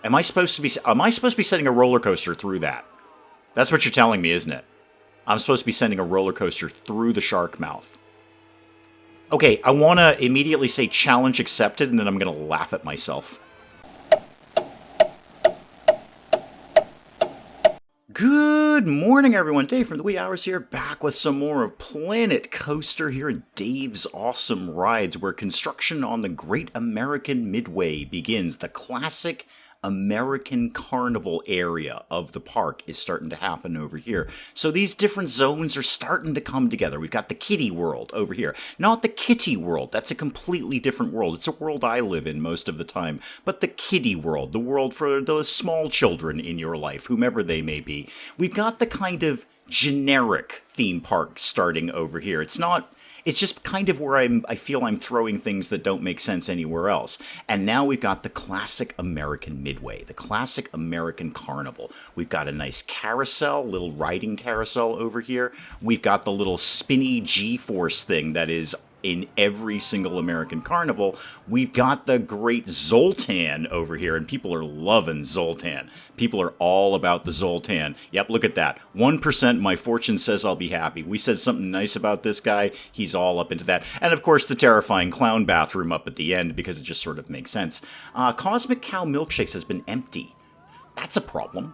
Am I supposed to be setting a roller coaster through that? That's what you're telling me, isn't it? I'm supposed to be sending a roller coaster through the shark mouth. Okay, I want to immediately say challenge accepted, and then I'm going to laugh at myself. Good morning, everyone. Dave from the Wee Hours here, back with some more of Planet Coaster here at Dave's Awesome Rides, where construction on the Great American Midway begins. The classic American Carnival area of the park is starting to happen over here. So these different zones are starting to come together. We've got the Kiddie World over here. Not the Kitty World. That's a completely different world. It's a world I live in most of the time. But the Kiddie World, the world for the small children in your life, whomever they may be. We've got the kind of generic theme park starting over here. It's just kind of where I feel I'm throwing things that don't make sense anywhere else. And now we've got the classic American Midway, the classic American Carnival. We've got a nice carousel, little riding carousel over here. We've got the little spinny G-force thing that is in every single American Carnival. We've got the great Zoltan over here, and people are loving Zoltan. People are all about the Zoltan. Yep, look at that. 1% my fortune says I'll be happy. We said something nice about this guy, he's all up into that. And of course, the terrifying clown bathroom up at the end, because it just sort of makes sense. Cosmic Cow Milkshakes has been empty. That's a problem.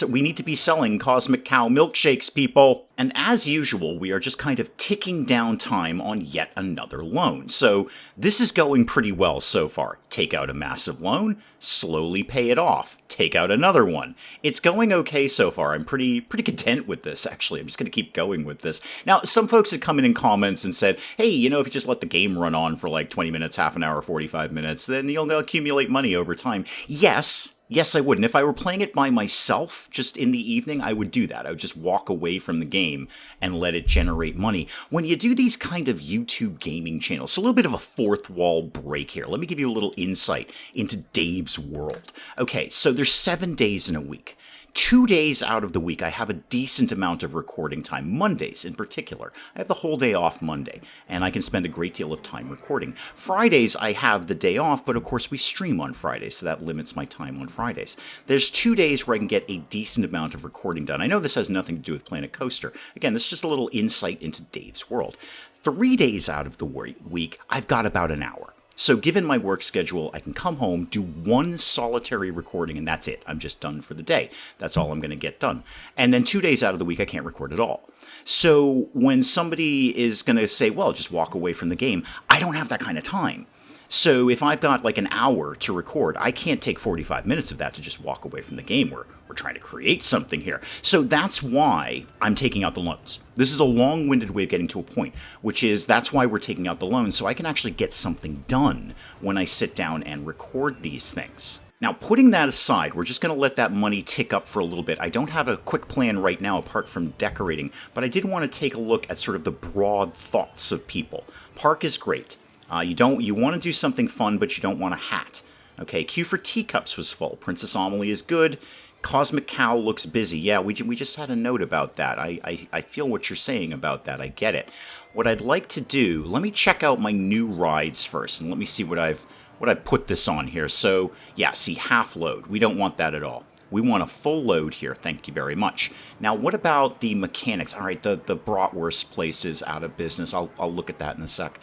We need to be selling Cosmic Cow milkshakes, people. And as usual, we are just kind of ticking down time on yet another loan. So this is going pretty well so far. Take out a massive loan, slowly pay it off. Take out another one. It's going okay so far. I'm pretty content with this, actually. I'm just going to keep going with this. Now, some folks had come in comments and said, hey, if you just let the game run on for like 20 minutes, half an hour, 45 minutes, then you'll accumulate money over time. Yes, I would. And if I were playing it by myself, just in the evening, I would do that. I would just walk away from the game and let it generate money. When you do these kind of YouTube gaming channels, so a little bit of a fourth wall break here. Let me give you a little insight into Dave's world. Okay, so there's 7 days in a week. 2 days out of the week, I have a decent amount of recording time. Mondays, in particular. I have the whole day off Monday, and I can spend a great deal of time recording. Fridays, I have the day off, but of course we stream on Fridays, so that limits my time on Fridays. There's 2 days where I can get a decent amount of recording done. I know this has nothing to do with Planet Coaster. Again, this is just a little insight into Dave's world. 3 days out of the week, I've got about an hour. So given my work schedule, I can come home, do one solitary recording, and that's it. I'm just done for the day. That's all I'm going to get done. And then 2 days out of the week, I can't record at all. So when somebody is going to say, well, just walk away from the game, I don't have that kind of time. So if I've got like an hour to record, I can't take 45 minutes of that to just walk away from the game. We're trying to create something here. So that's why I'm taking out the loans. This is a long-winded way of getting to a point, which is that's why we're taking out the loans, so I can actually get something done when I sit down and record these things. Now, putting that aside, we're just going to let that money tick up for a little bit. I don't have a quick plan right now apart from decorating, but I did want to take a look at sort of the broad thoughts of people. Park is great. You want to do something fun, but you don't want a hat. Okay, queue for teacups was full. Princess Amelie is good. Cosmic Cow looks busy. Yeah, we just had a note about that. I feel what you're saying about that. I get it. What I'd like to do, let me check out my new rides first, and let me see what I put this on here. So, yeah, see, half load. We don't want that at all. We want a full load here. Thank you very much. Now, what about the mechanics? All right, the bratwurst place is out of business. I'll look at that in a sec.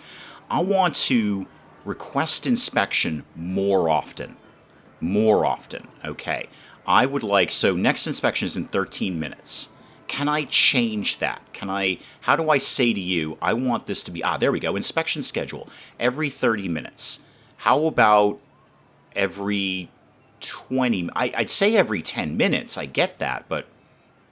I want to request inspection more often. More often, okay. I would like, so next inspection is in 13 minutes. Can I change that? How do I say to you, I want this to be, there we go, inspection schedule, every 30 minutes. How about every 20, I'd say every 10 minutes, I get that, but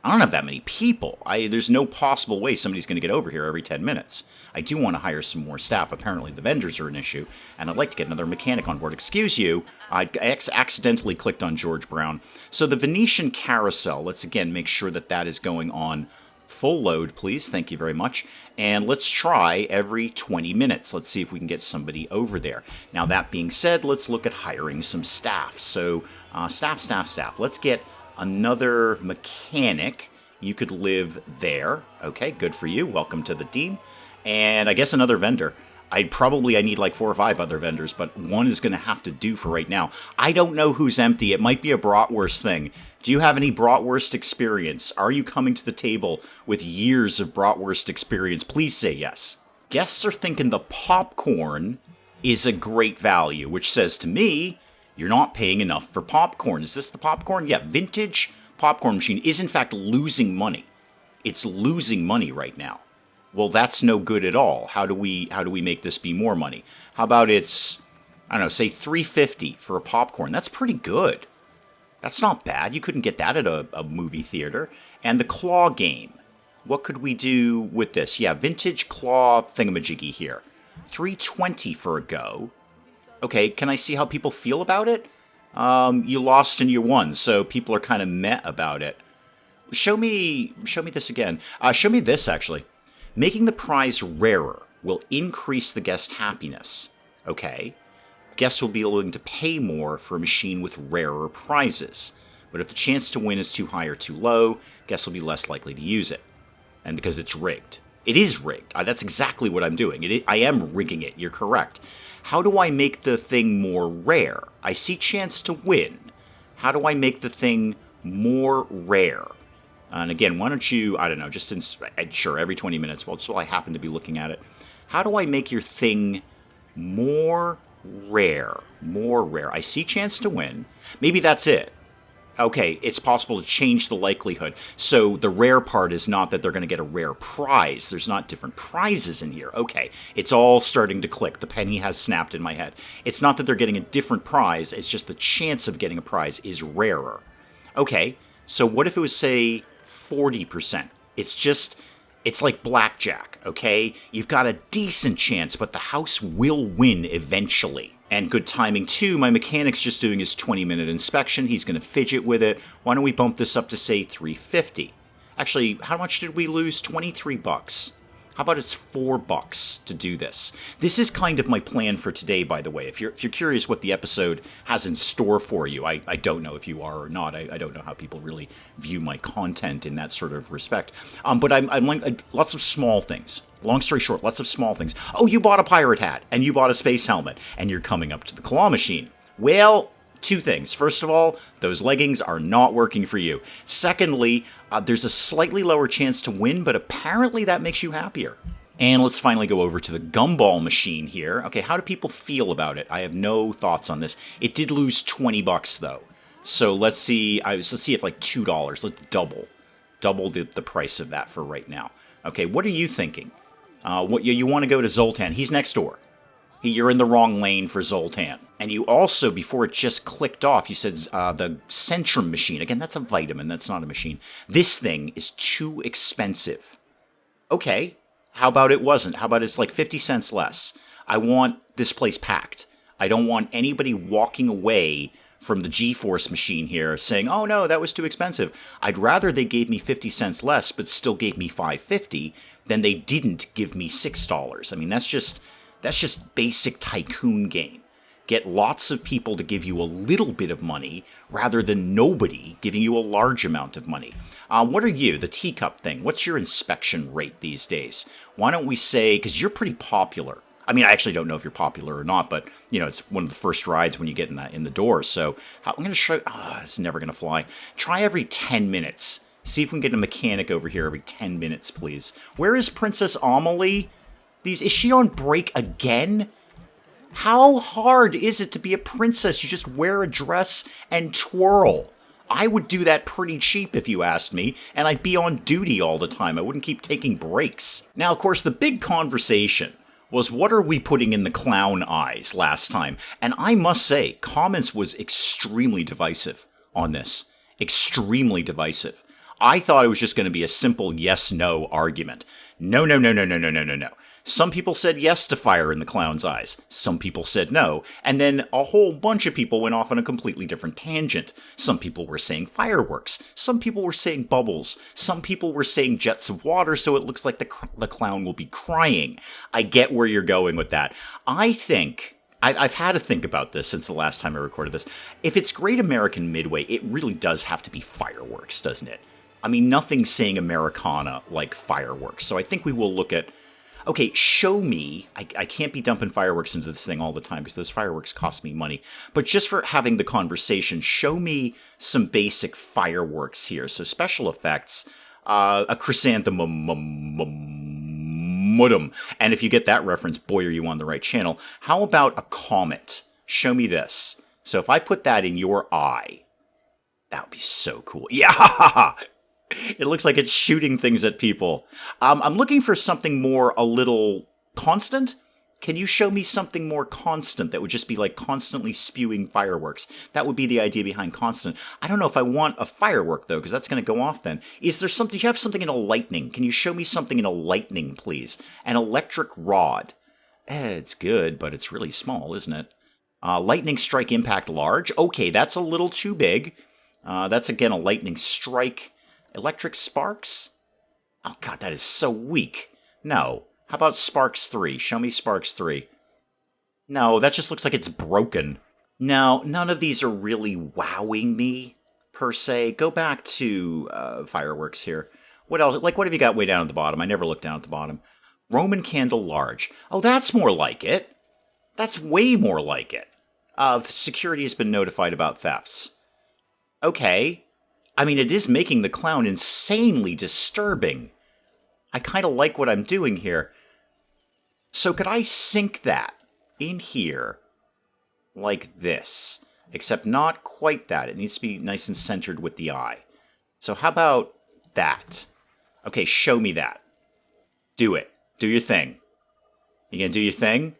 I don't have that many people. There's no possible way somebody's going to get over here every 10 minutes. I do want to hire some more staff. Apparently the vendors are an issue, and I'd like to get another mechanic on board. Excuse you, I accidentally clicked on George Brown. So the Venetian Carousel, let's again make sure that is going on full load, please. Thank you very much. And let's try every 20 minutes. Let's see if we can get somebody over there. Now, that being said, let's look at hiring some staff. So staff. Let's get another mechanic. You could live there. Okay, good for you. Welcome to the team. And I guess another vendor. I need like 4 or 5 other vendors, but one is going to have to do for right now. I don't know who's empty. It might be a bratwurst thing. Do you have any bratwurst experience? Are you coming to the table with years of bratwurst experience? Please say yes. Guests are thinking the popcorn is a great value, which says to me, you're not paying enough for popcorn. Is this the popcorn? Yeah, vintage popcorn machine is in fact losing money. It's losing money right now. Well, that's no good at all. How do we make this be more money? How about it's, I don't know, say $3.50 for a popcorn? That's pretty good. That's not bad. You couldn't get that at a movie theater. And the claw game. What could we do with this? Yeah, vintage claw thingamajiggy here. $3.20 for a go. Okay, can I see how people feel about it? You lost and you won, so people are kind of meh about it. Show me this again. Show me this, actually. Making the prize rarer will increase the guest happiness. Okay. Guests will be willing to pay more for a machine with rarer prizes. But if the chance to win is too high or too low, guests will be less likely to use it. And because it's rigged. It is rigged. That's exactly what I'm doing. I am rigging it. You're correct. How do I make the thing more rare? I see chance to win. How do I make the thing more rare? And again, why don't you, I don't know, sure, every 20 minutes, well, I happen to be looking at it. How do I make your thing more rare? More rare. I see chance to win. Maybe that's it. Okay, it's possible to change the likelihood. So the rare part is not that they're going to get a rare prize. There's not different prizes in here. Okay, it's all starting to click. The penny has snapped in my head. It's not that they're getting a different prize. It's just the chance of getting a prize is rarer. Okay, so what if it was, say, 40%? It's like blackjack, okay? You've got a decent chance, but the house will win eventually. And good timing, too. My mechanic's just doing his 20-minute inspection. He's going to fidget with it. Why don't we bump this up to, say, $3.50? Actually, how much did we lose? $23. How about it's $4 to do this? This is kind of my plan for today, by the way. If you're curious what the episode has in store for you, I don't know if you are or not. I don't know how people really view my content in that sort of respect. But I'm like lots of small things. Long story short, lots of small things. Oh, you bought a pirate hat, and you bought a space helmet, and you're coming up to the claw machine. Well, 2 things. First of all, those leggings are not working for you. Secondly, there's a slightly lower chance to win, but apparently that makes you happier. And let's finally go over to the gumball machine here. Okay, how do people feel about it? I have no thoughts on this. It did lose $20 though. So let's see if like $2. Let's double the price of that for right now. Okay, what are you thinking? You want to go to Zoltan? He's next door. You're in the wrong lane for Zoltan. And you also, before it just clicked off, you said the Centrum machine. Again, that's a vitamin. That's not a machine. This thing is too expensive. Okay. How about it wasn't? How about it's like 50 cents less? I want this place packed. I don't want anybody walking away from the GeForce machine here saying, oh no, that was too expensive. I'd rather they gave me 50 cents less, but still gave me $5.50 than they didn't give me $6. I mean, that's just basic tycoon game. Get lots of people to give you a little bit of money rather than nobody giving you a large amount of money. What are you, the teacup thing? What's your inspection rate these days? Why don't we say, because you're pretty popular. I mean, I actually don't know if you're popular or not, but, it's one of the first rides when you get in the door. So I'm going to show, it's never going to fly. Try every 10 minutes. See if we can get a mechanic over here every 10 minutes, please. Where is Princess Amelie? Is she on break again? How hard is it to be a princess? You just wear a dress and twirl. I would do that pretty cheap if you asked me, and I'd be on duty all the time. I wouldn't keep taking breaks. Now, of course, the big conversation was what are we putting in the clown eyes last time? And I must say, comments was extremely divisive on this. Extremely divisive. I thought it was just going to be a simple yes-no argument. No. Some people said yes to fire in the clown's eyes. Some people said no. And then a whole bunch of people went off on a completely different tangent. Some people were saying fireworks. Some people were saying bubbles. Some people were saying jets of water, so it looks like the clown will be crying. I get where you're going with that. I think I've had to think about this since the last time I recorded this. If it's Great American Midway, it really does have to be fireworks, doesn't it? I mean, nothing's saying Americana like fireworks. So I think we will look at... Okay, show me. I can't be dumping fireworks into this thing all the time because those fireworks cost me money. But just for having the conversation, show me some basic fireworks here. So special effects, a chrysanthemum, and if you get that reference, boy, are you on the right channel. How about a comet? Show me this. So if I put that in your eye, that would be so cool. Yeah! It looks like it's shooting things at people. I'm looking for something more a little constant. Can you show me something more constant that would just be like constantly spewing fireworks? That would be the idea behind constant. I don't know if I want a firework though, because that's going to go off then. Is there something, do you have something in a lightning? Can you show me something in a lightning, please? An electric rod. It's good, but it's really small, isn't it? Lightning strike impact large. Okay, that's a little too big. That's again a lightning strike. Electric sparks? Oh god, that is so weak. No. How about Sparks 3? Show me Sparks 3. No, that just looks like it's broken. No, none of these are really wowing me, per se. Go back to fireworks here. What else? Like, what have you got way down at the bottom? I never looked down at the bottom. Roman candle large. Oh, that's more like it. That's way more like it. Security has been notified about thefts. Okay. I mean, it is making the clown insanely disturbing. I kind of like what I'm doing here. So could I sync that in here like this? Except not quite that. It needs to be nice and centered with the eye. So how about that? Okay, show me that. Do it. Do your thing. You gonna do your thing?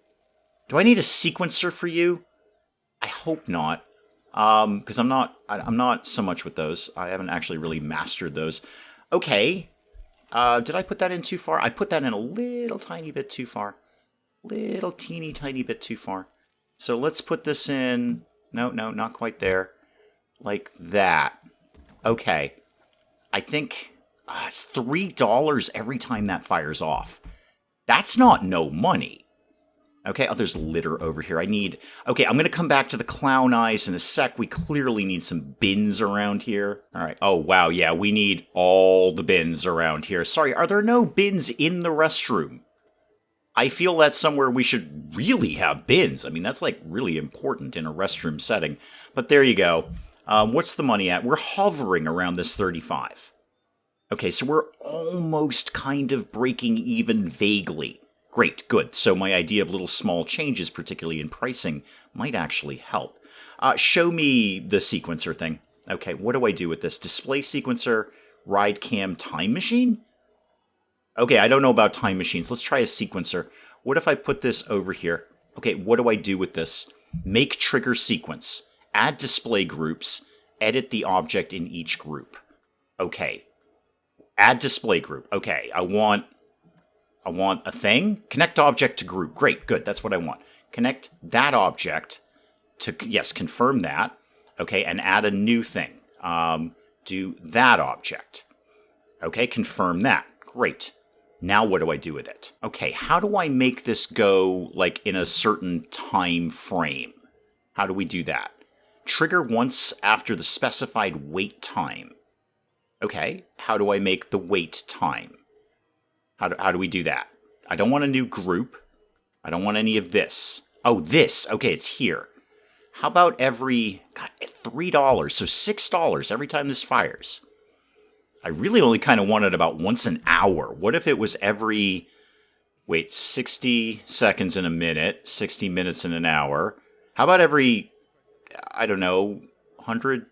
Do I need a sequencer for you? I hope not. Because I'm not so much with those. I haven't actually really mastered those. Okay. Did I put that in too far? I put that in a little tiny bit too far. Little teeny tiny bit too far. So let's put this in. No, not quite there. Like that. Okay. I think it's $3 every time that fires off. That's not no money. Okay, oh, there's litter over here. Okay, I'm going to come back to the clown eyes in a sec. We clearly need some bins around here. All right. Oh, wow. Yeah, we need all the bins around here. Sorry, are there no bins in the restroom? I feel that's somewhere we should really have bins. I mean, that's like really important in a restroom setting. But there you go. What's the money at? We're hovering around this 35. Okay, so we're almost kind of breaking even vaguely. Great, good. So my idea of little small changes, particularly in pricing, might actually help. Show me the sequencer thing. Okay, what do I do with this? Display sequencer, ride cam, time machine? Okay, I don't know about time machines. Let's try a sequencer. What if I put this over here? Okay, what do I do with this? Make trigger sequence. Add display groups. Edit the object in each group. Okay. Add display group. Okay, I want a thing. Connect object to group. Great, good. That's what I want. Connect that object to, yes, confirm that. Okay, and add a new thing. Do that object. Okay, confirm that. Great. Now what do I do with it? Okay, how do I make this go, like, in a certain time frame? How do we do that? Trigger once after the specified wait time. Okay, how do I make the wait time? How do we do that? I don't want a new group. I don't want any of this. Oh, this. Okay, it's here. How about every... God, $3, so $6 every time this fires. I really only kind of want it about once an hour. What if it was every... Wait, 60 seconds in a minute, 60 minutes in an hour. How about every... I don't know, 100...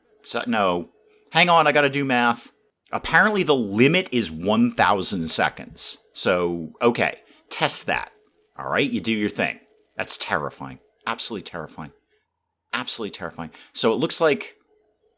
No. Hang on, I gotta do math. Apparently the limit is 1,000 seconds. So, okay, test that. All right, you do your thing. That's terrifying. Absolutely terrifying. Absolutely terrifying. So it looks like,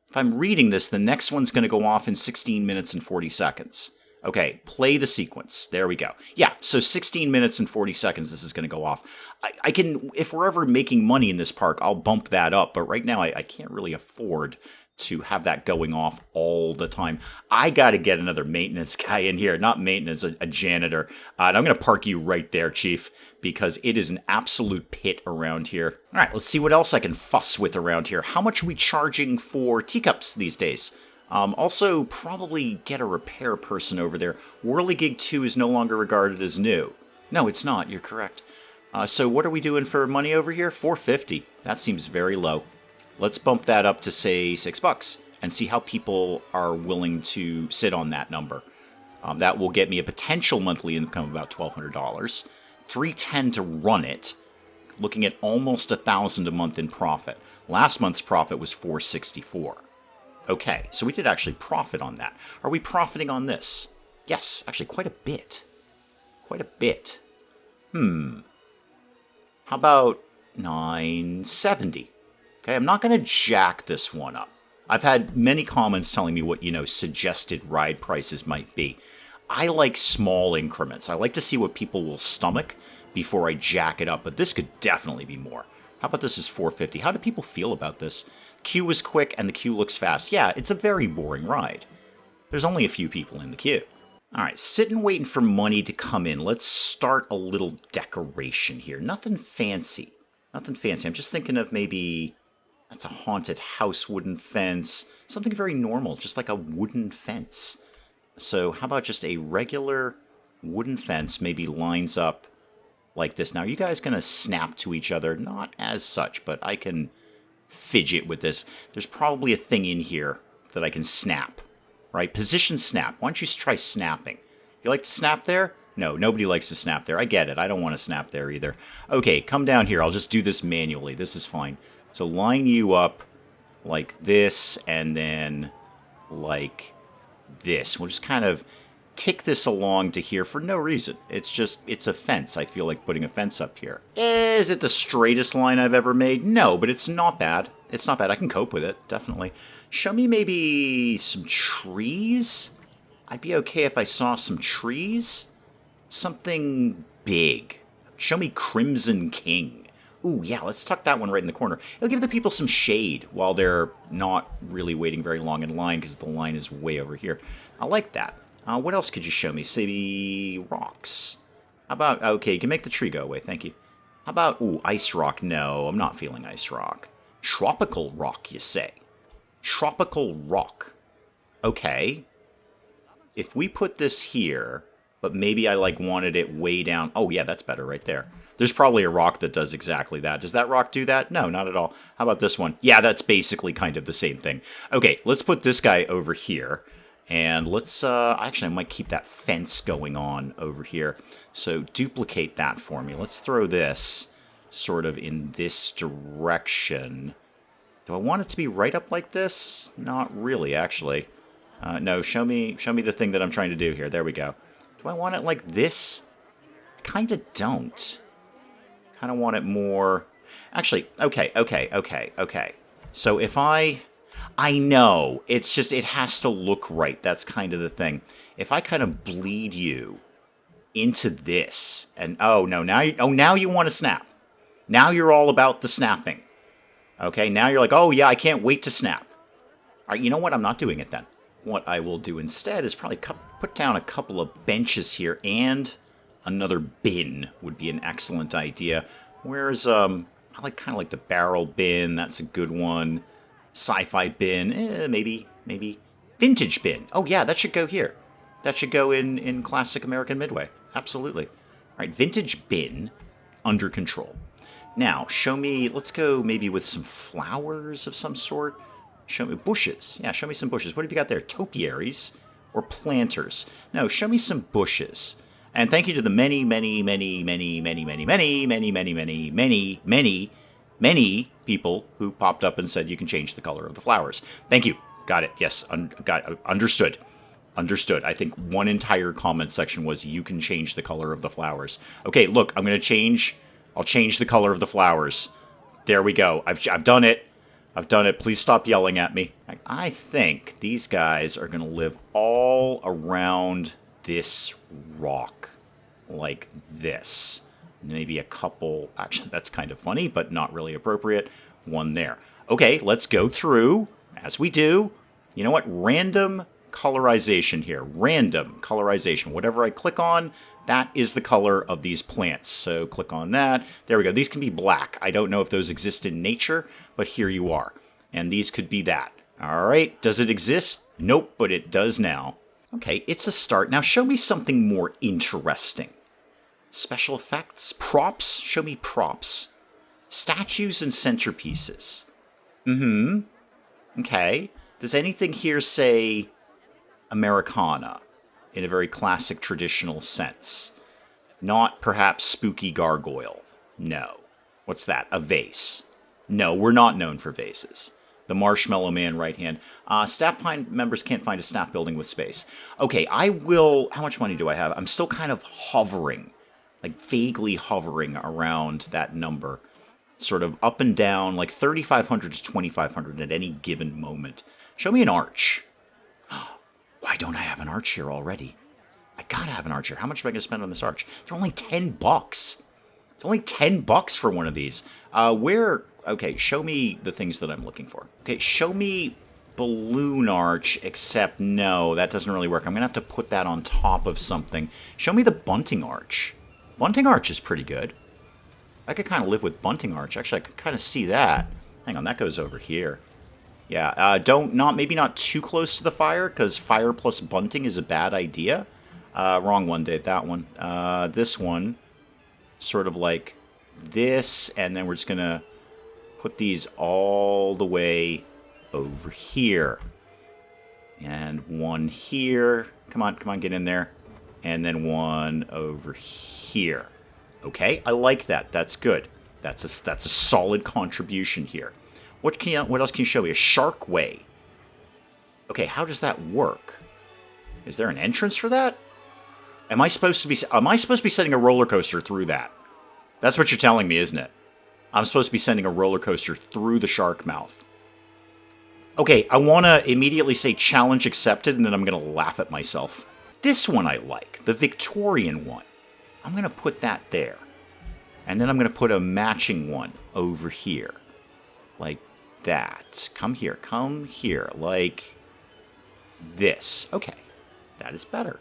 if I'm reading this, the next one's going to go off in 16 minutes and 40 seconds. Okay, play the sequence. There we go. Yeah, so 16 minutes and 40 seconds this is going to go off. I can, if we're ever making money in this park, I'll bump that up. But right now, I can't really afford to have that going off all the time. I got to get another maintenance guy in here. Not maintenance, a janitor. And I'm going to park you right there, Chief, because it is an absolute pit around here. All right, let's see what else I can fuss with around here. How much are we charging for teacups these days? Also, probably get a repair person over there. Whirligig 2 is no longer regarded as new. No, it's not. You're correct. So what are we doing for money over here? 450. That seems very low. Let's bump that up to, say, $6 and see how people are willing to sit on that number. That will get me a potential monthly income of about $1,200. $310 to run it, looking at almost $1,000 a month in profit. Last month's profit was $464. Okay, so we did actually profit on that. Are we profiting on this? Yes, actually quite a bit. Quite a bit. How about 970? Okay, I'm not going to jack this one up. I've had many comments telling me what, suggested ride prices might be. I like small increments. I like to see what people will stomach before I jack it up, but this could definitely be more. How about this is 450? How do people feel about this? Queue was quick and the queue looks fast. Yeah, it's a very boring ride. There's only a few people in the queue. All right, sitting waiting for money to come in. Let's start a little decoration here. Nothing fancy. Nothing fancy. I'm just thinking of maybe that's a haunted house wooden fence. Something very normal, just like a wooden fence. So how about just a regular wooden fence, maybe lines up like this. Now, are you guys going to snap to each other? Not as such, but I can fidget with this. There's probably a thing in here that I can snap, right? Position snap. Why don't you try snapping? You like to snap there? No, nobody likes to snap there. I get it. I don't want to snap there either. Okay, come down here. I'll just do this manually. This is fine. So line you up like this and then like this. We'll just kind of tick this along to here for no reason. It's a fence. I feel like putting a fence up here. Is it the straightest line I've ever made? No, but it's not bad. It's not bad. I can cope with it, definitely. Show me maybe some trees? I'd be okay if I saw some trees. Something big. Show me Crimson King. Ooh, yeah, let's tuck that one right in the corner. It'll give the people some shade while they're not really waiting very long in line because the line is way over here. I like that. What else could you show me? Say rocks. How about, okay, you can make the tree go away, thank you. How about, ooh, ice rock? No, I'm not feeling ice rock. Tropical rock, you say? Tropical rock. Okay. If we put this here, but maybe I wanted it way down. Oh yeah, that's better right there. There's probably a rock that does exactly that. Does that rock do that? No, not at all. How about this one? Yeah, that's basically kind of the same thing. Okay, let's put this guy over here. And let's, actually, I might keep that fence going on over here. So duplicate that for me. Let's throw this sort of in this direction. Do I want it to be right up like this? Not really, actually. No, show me the thing that I'm trying to do here. There we go. Do I want it like this? I kind of don't. Kind of want it more... Actually, okay. So if I know, it's just, it has to look right. That's kind of the thing. If I kind of bleed you into this, and oh no, now you want to snap. Now you're all about the snapping. Okay, now you're like, oh yeah, I can't wait to snap. All right, you know what? I'm not doing it then. What I will do instead is probably put down a couple of benches here, and another bin would be an excellent idea. Whereas, I kind of like the barrel bin. That's a good one. Sci-fi bin, maybe. Vintage bin. Oh yeah, that should go here. That should go in classic American Midway. Absolutely. All right, vintage bin under control. Now, show me, let's go maybe with some flowers of some sort. Show me bushes. Yeah, show me some bushes. What have you got there? Topiaries or planters? No, show me some bushes. And thank you to the many people who popped up and said you can change the color of the flowers. Thank you. Got it. Yes, understood. Understood. I think one entire comment section was you can change the color of the flowers. Okay, look, I'm going to change. I'll change the color of the flowers. There we go. I've done it. I've done it. Please stop yelling at me. I think these guys are going to live all around this rock like this. Maybe a couple. Actually, that's kind of funny, but not really appropriate. One there. Okay, let's go through, as we do. You know what? Random colorization here. Random colorization. Whatever I click on, that is the color of these plants. So click on that. There we go. These can be black. I don't know if those exist in nature, but here you are. And these could be that. All right. Does it exist? Nope, but it does now. Okay, it's a start. Now show me something more interesting. Special effects? Props? Show me props. Statues and centerpieces. Okay. Does anything here say Americana in a very classic traditional sense? Not perhaps spooky gargoyle. No. What's that? A vase. No, we're not known for vases. The Marshmallow Man right hand. Staff members can't find a staff building with space. Okay, I will... How much money do I have? I'm still kind of hovering, like vaguely hovering around that number. Sort of up and down, like 3,500 to 2,500 at any given moment. Show me an arch. Why don't I have an arch here already? I gotta have an arch here. How much am I gonna spend on this arch? They're only $10. It's only $10 for one of these. Where... Okay, show me the things that I'm looking for. Okay, show me balloon arch, except no, that doesn't really work. I'm going to have to put that on top of something. Show me the bunting arch. Bunting arch is pretty good. I could kind of live with bunting arch. Actually, I could kind of see that. Hang on, that goes over here. Yeah, maybe not too close to the fire, because fire plus bunting is a bad idea. Wrong one, Dave, that one. This one, sort of like this, and then we're just going to put these all the way over here. And one here. Come on, get in there. And then one over here. Okay, I like that. That's good. That's a solid contribution here. What else can you show me? A shark way. Okay, how does that work? Is there an entrance for that? Am I supposed to be setting a roller coaster through that? That's what you're telling me, isn't it? I'm supposed to be sending a roller coaster through the shark mouth. Okay, I want to immediately say challenge accepted, and then I'm going to laugh at myself. This one I like, the Victorian one. I'm going to put that there. And then I'm going to put a matching one over here. Like that. Come here, like this. Okay, that is better.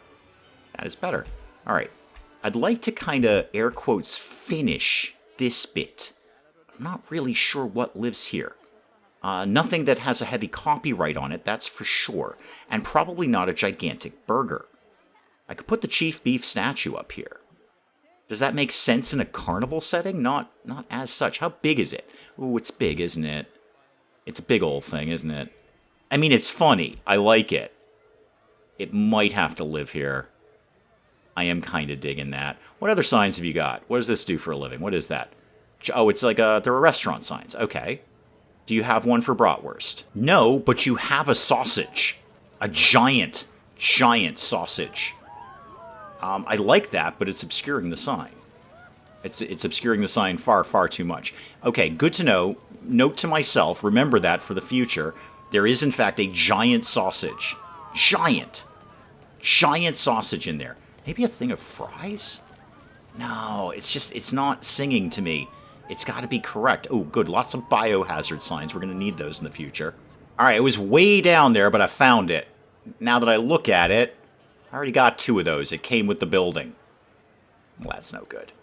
That is better. All right, I'd like to kind of, air quotes, finish this bit. I'm not really sure what lives here. Nothing that has a heavy copyright on it, that's for sure. And probably not a gigantic burger. I could put the Chief Beef statue up here. Does that make sense in a carnival setting? Not as such. How big is it? Ooh, it's big, isn't it? It's a big old thing, isn't it? I mean, it's funny. I like it. It might have to live here. I am kind of digging that. What other signs have you got? What does this do for a living? What is that? Oh, it's like there are restaurant signs. Okay. Do you have one for bratwurst? No, but you have a sausage. A giant sausage. I like that, but it's obscuring the sign. It's obscuring the sign far, far too much. Okay, good to know. Note to myself, remember that for the future. There is, in fact, a giant sausage. Giant sausage in there. Maybe a thing of fries? No, it's not singing to me. It's got to be correct. Oh, good. Lots of biohazard signs. We're going to need those in the future. All right, it was way down there, but I found it. Now that I look at it, I already got 2 of those. It came with the building. Well, that's no good.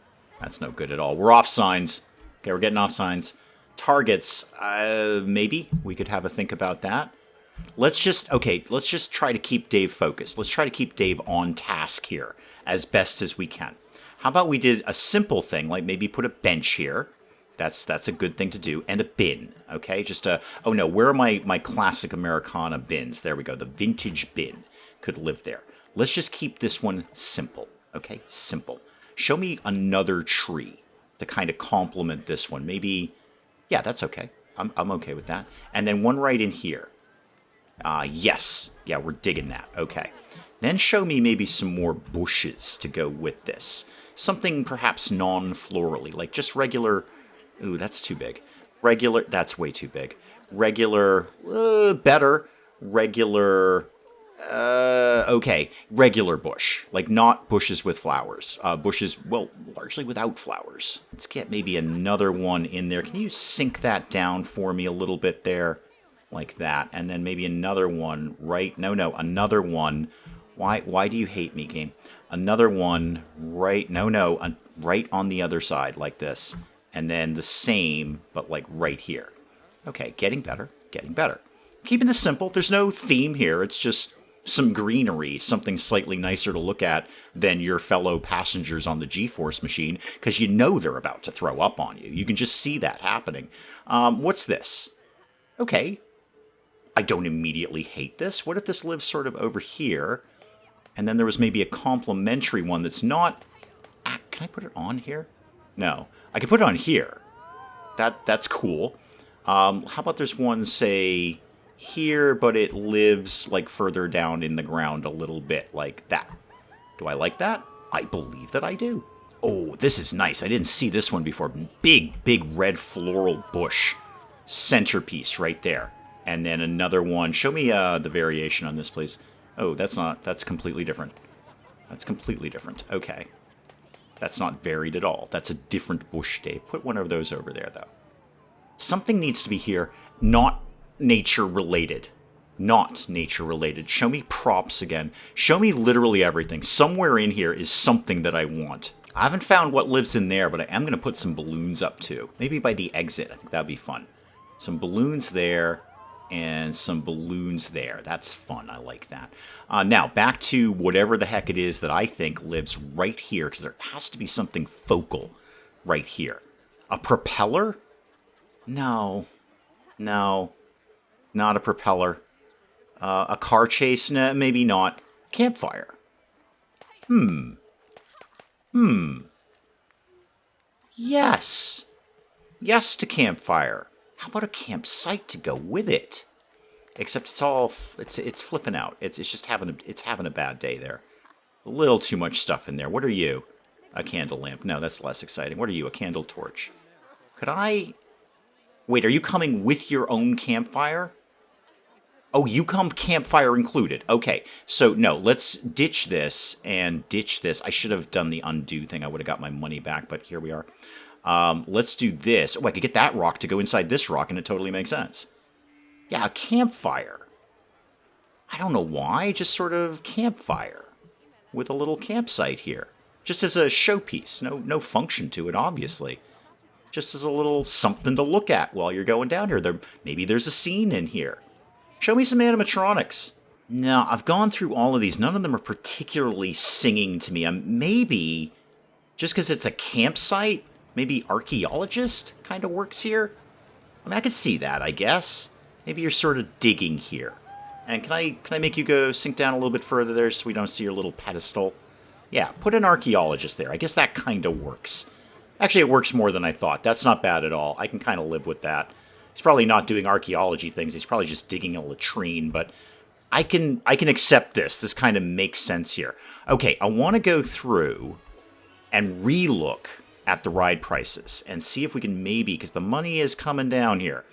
That's no good at all. We're off signs. Okay, we're getting off signs. Targets, maybe we could have a think about that. Let's just try to keep Dave focused. Let's try to keep Dave on task here as best as we can. How about we did a simple thing, like maybe put a bench here. That's a good thing to do. And a bin, okay? Oh no, where are my classic Americana bins? There we go. The vintage bin could live there. Let's just keep this one simple, okay? Simple. Show me another tree to kind of complement this one. Maybe, yeah, that's okay. I'm okay with that. And then one right in here. Yes. Yeah, we're digging that. Okay. Then show me maybe some more bushes to go with this. Something perhaps non-florally, like just regular... Ooh, that's too big. Regular... That's way too big. Regular... better. Regular... okay. Regular bush. Like not bushes with flowers. Bushes, well, largely without flowers. Let's get maybe another one in there. Can you sink that down for me a little bit there? Like that. And then maybe another one right... No, another one... Why do you hate me, game? Another one right... No, right on the other side, like this. And then the same, but like right here. Okay, getting better. Keeping this simple. There's no theme here. It's just some greenery, something slightly nicer to look at than your fellow passengers on the G-Force machine, because you know they're about to throw up on you. You can just see that happening. What's this? Okay. I don't immediately hate this. What if this lives sort of over here, and then there was maybe a complimentary one that's not... Can I put it on here? No. I can put it on here. That's cool. How about there's one, say, here, but it lives, like, further down in the ground a little bit, like that. Do I like that? I believe that I do. Oh, this is nice. I didn't see this one before. Big, big red floral bush. Centerpiece right there. And then another one. Show me the variation on this, please. Oh, that's completely different. That's completely different. Okay. That's not varied at all. That's a different bush, Dave. Put one of those over there, though. Something needs to be here, not nature-related. Not nature-related. Show me props again. Show me literally everything. Somewhere in here is something that I want. I haven't found what lives in there, but I am going to put some balloons up, too. Maybe by the exit. I think that would be fun. Some balloons there. And some balloons there. That's fun. I like that. Now, back to whatever the heck it is that I think lives right here, because there has to be something focal right here. A propeller? No. No. Not a propeller. A car chase? No, maybe not. Campfire. Yes. Yes to campfire. How about a campsite to go with it? Except it's all it's flipping out. It's just having a bad day there. A little too much stuff in there. What are you? A candle lamp. No, that's less exciting. What are you? A candle torch. Could I? Wait, are you coming with your own campfire? Oh, you come campfire included. Okay, so no, let's ditch this and ditch this. I should have done the undo thing. I would have got my money back, but here we are. Let's do this. Oh, I could get that rock to go inside this rock, and it totally makes sense. Yeah, a campfire. I don't know why, just sort of campfire with a little campsite here. Just as a showpiece. No function to it, obviously. Just as a little something to look at while you're going down here. Maybe there's a scene in here. Show me some animatronics. No, I've gone through all of these. None of them are particularly singing to me. Maybe, just because it's a campsite, maybe archaeologist kind of works here. I mean, I could see that, I guess. Maybe you're sort of digging here. And can I make you go sink down a little bit further there so we don't see your little pedestal? Yeah, put an archaeologist there. I guess that kind of works. Actually, it works more than I thought. That's not bad at all. I can kind of live with that. He's probably not doing archaeology things. He's probably just digging a latrine, but I can accept this. This kind of makes sense here. Okay, I want to go through and relook at the ride prices and see if we can maybe, because the money is coming down here,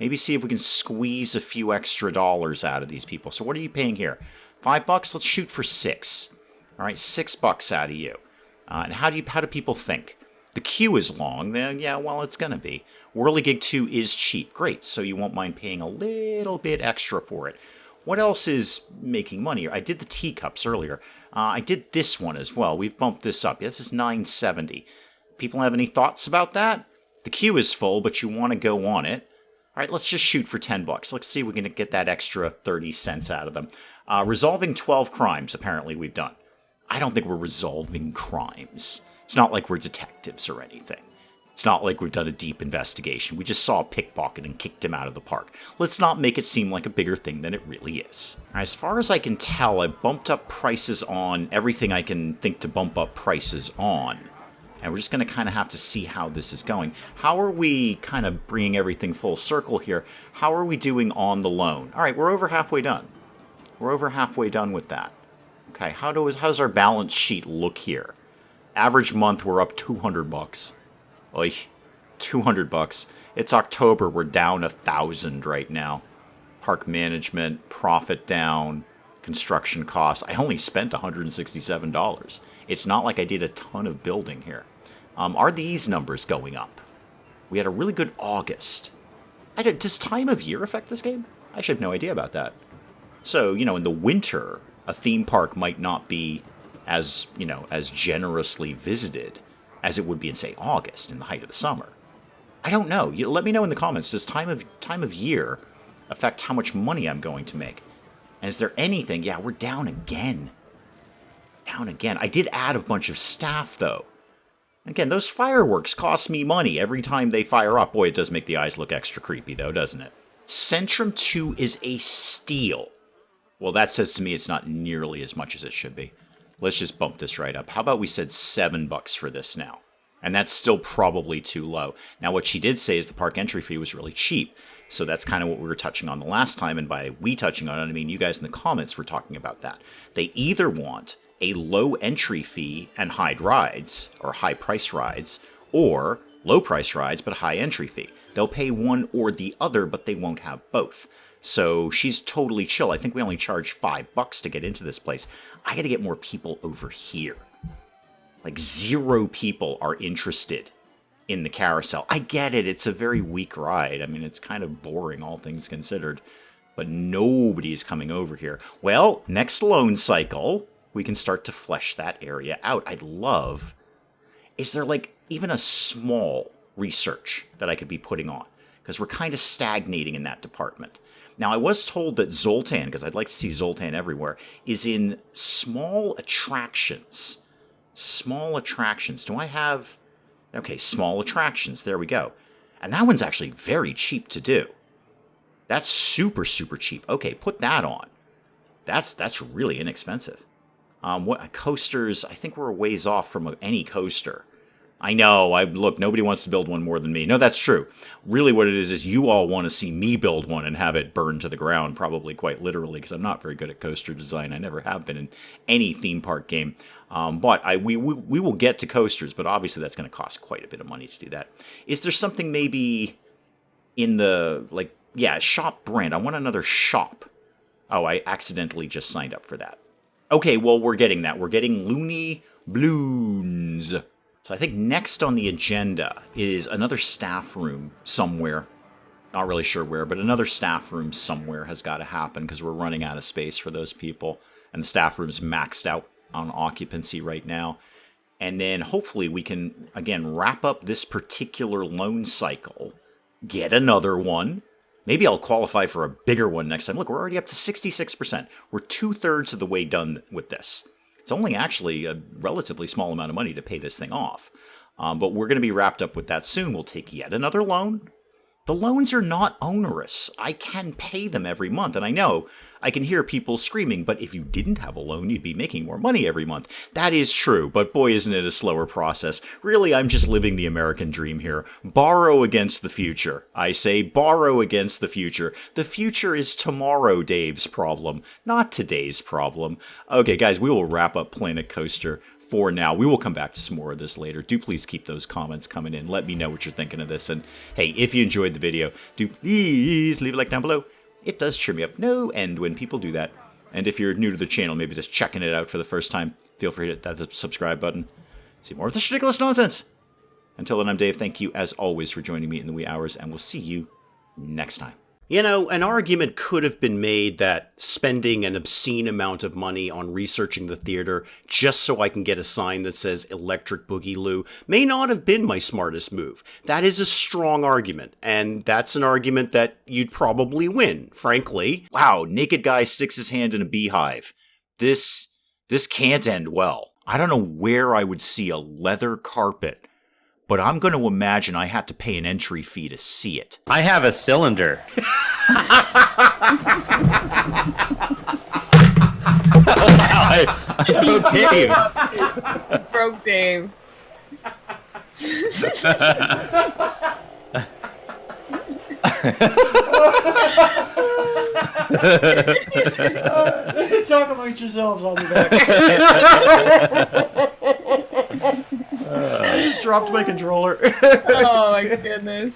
maybe see if we can squeeze a few extra dollars out of these people. So what are you paying here? $5? Let's shoot for $6. All right, $6 out of you. And how do people think? The queue is long. Then yeah, well, it's going to be. Whirligig 2 is cheap. Great, so you won't mind paying a little bit extra for it. What else is making money? I did the teacups earlier. I did this one as well. We've bumped this up. Yeah, this is $9.70. People have any thoughts about that? The queue is full, but you want to go on it. All right, let's just shoot for $10. Let's see if we can get that extra 30 cents out of them. Resolving 12 crimes, apparently, we've done. I don't think we're resolving crimes. It's not like we're detectives or anything. It's not like we've done a deep investigation. We just saw a pickpocket and kicked him out of the park. Let's not make it seem like a bigger thing than it really is. As far as I can tell, I bumped up prices on everything I can think to bump up prices on. And we're just going to kind of have to see how this is going. How are we kind of bringing everything full circle here? How are we doing on the loan? All right, we're over halfway done. We're over halfway done with that. Okay, how does our balance sheet look here? Average month, we're up $200. Oy, $200. It's October. We're down 1,000 right now. Park management, profit down, construction costs. I only spent $167. It's not like I did a ton of building here. Are these numbers going up? We had a really good August. Does time of year affect this game? I should have no idea about that. So, in the winter, a theme park might not be as generously visited as it would be in, say, August, in the height of the summer. I don't know. Let me know in the comments. Does time of year affect how much money I'm going to make? And is there anything? Yeah, we're down again. Down again. I did add a bunch of staff, though. Again, those fireworks cost me money every time they fire up. Boy, it does make the eyes look extra creepy, though, doesn't it? Centrum 2 is a steal. Well, that says to me it's not nearly as much as it should be. Let's just bump this right up. How about we said $7 for this now? And that's still probably too low. Now, what she did say is the park entry fee was really cheap. So that's kind of what we were touching on the last time. And by we touching on it, I mean you guys in the comments were talking about that. They either want a low entry fee and high rides, or high price rides, or low price rides but high entry fee. They'll pay one or the other, but they won't have both. So she's totally chill. I think we only charge $5 to get into this place. I got to get more people over here. Like 0 people are interested in the carousel. I get it. It's a very weak ride. I mean, it's kind of boring, all things considered. But nobody is coming over here. Well, next loan cycle, we can start to flesh that area out. I'd love... Is there, like, even a small research that I could be putting on? Because we're kind of stagnating in that department. Now, I was told that Zoltan, because I'd like to see Zoltan everywhere, is in small attractions. Small attractions. Do I have... Okay, small attractions. There we go. And that one's actually very cheap to do. That's super, super cheap. Okay, put that on. That's really inexpensive. What coasters? I think we're a ways off from any coaster. I know. Look, nobody wants to build one more than me. No, that's true. Really what it is you all want to see me build one and have it burned to the ground, probably quite literally, because I'm not very good at coaster design. I never have been in any theme park game. But we will get to coasters, but obviously that's going to cost quite a bit of money to do that. Is there something maybe in the, like, yeah, shop brand? I want another shop. Oh, I accidentally just signed up for that. Okay, well, we're getting that. We're getting Looney Balloons. So I think next on the agenda is another staff room somewhere. Not really sure where, but another staff room somewhere has got to happen because we're running out of space for those people. And the staff room's maxed out on occupancy right now. And then hopefully we can, again, wrap up this particular loan cycle, get another one. Maybe I'll qualify for a bigger one next time. Look, we're already up to 66%. We're 2/3 of the way done with this. It's only actually a relatively small amount of money to pay this thing off. But we're going to be wrapped up with that soon. We'll take yet another loan. The loans are not onerous. I can pay them every month. And I know I can hear people screaming, but if you didn't have a loan, you'd be making more money every month. That is true, but boy, isn't it a slower process. Really, I'm just living the American dream here. Borrow against the future. I say borrow against the future. The future is tomorrow, Dave's problem, not today's problem. Okay, guys, we will wrap up Planet Coaster for now. We will come back to some more of this later. Do please keep those comments coming in. Let me know what you're thinking of this. And hey, if you enjoyed the video, do please leave a like down below. It does cheer me up no end when people do that. And if you're new to the channel, maybe just checking it out for the first time, feel free to hit that subscribe button. See more of this ridiculous nonsense. Until then, I'm Dave. Thank you, as always, for joining me in the wee hours, and we'll see you next time. You know, an argument could have been made that spending an obscene amount of money on researching the theater just so I can get a sign that says Electric Boogaloo may not have been my smartest move. That is a strong argument, and that's an argument that you'd probably win, frankly. Wow, naked guy sticks his hand in a beehive. This can't end well. I don't know where I would see a leather carpet, but I'm going to imagine I had to pay an entry fee to see it. I have a cylinder. I broke Dave. Broke Dave. Talk amongst yourselves, I'll be back. I just dropped my controller. Oh my goodness.